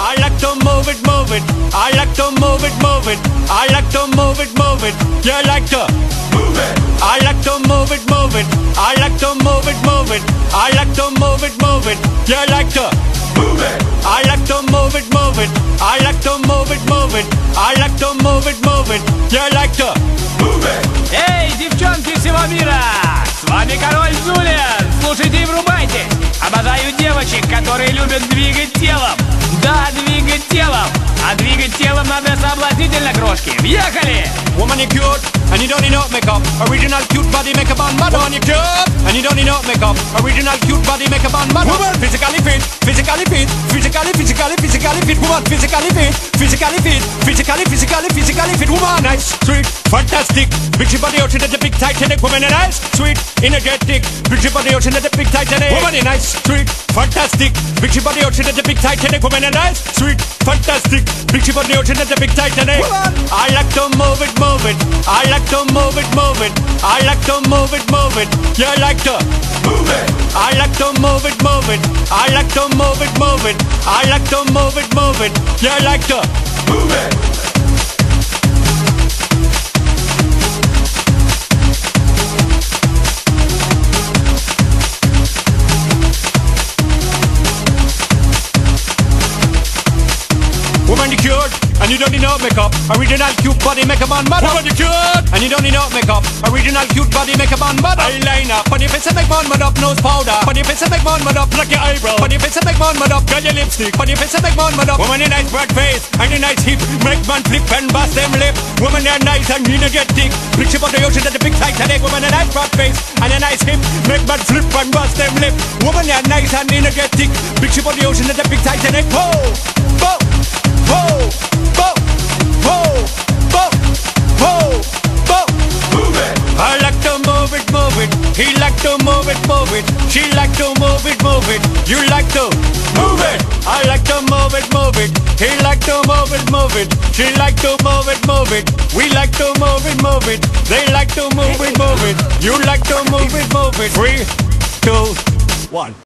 I like to move it, move it. I like to move it, move it. I like to move it, move it. You like to move it. I like to move it, move it. I like to move it, move it. I like to move it, move it. You like to move it. I like to move it, move it. I like to move it, move it. I like to move it, move it. You like to move it. Эй, девчонки всего мира! С вами Король Джулиан! Слушайте и врубайте! Обожаю девочек, которые любят двигать телом! Да, двигать телом! А двигать телом надо соблазнительно, крошки! Въехали! Woman, you cute, and you don't need no makeup. Original cute body makeup on mad. Woman, you cute, and you don't need no makeup. Original cute body makeup on mad. Woman, physically fit, physically fit, physically fit. Woman, physically fit, physically fit, physically fit. Woman, nice, sweet, fantastic. Big shape body, ocean at the big Titanic. Woman, nice, sweet, energetic. Big shape body, ocean at the big Titanic. Woman, nice, sweet, fantastic. Big shape body, ocean at the big Titanic. Woman, nice, sweet, fantastic. Big shape body, ocean at the big Titanic. Woman, I like to move it, move it. I like to move it, move it. I like to move it, move it. You like to move it. I like to move it, move it. I like to move it, move it. I like to move it, move it. You like to move it. Woman, you cute, and you don't need no makeup. Original cute body makeup on mad. Woman, you cute, and you don't need no makeup. Original cute body makeup on mad. Eyeliner, on your face and make man mad up. Nose powder, on your face and make man mad up. Pluck your eyebrow, on your face and make man mad up. Curl your lipstick, on your face and make man mad up. Woman, you nice broad face and a nice hip. Make man flip and bust them lip. Woman, you're nice and energetic. Big ship on the ocean at the big Titanic. Woman, a nice broad face and a nice hip. Make man flip and bust them lip. Woman, you're nice and energetic. Big ship on the ocean at the big Titanic. Whoa, whoa. Whoa, whoa, whoa, whoa, whoa, whoa. Move it. I like to move it, move it. He like to move it, move it. She like to move it, move it. You like to move it. I like to move it, move it. He like to move it, move it. She like to move it, move it. We like to move it, move it. They like to move it, move it. You like to move it, move it. 3, 2, 1.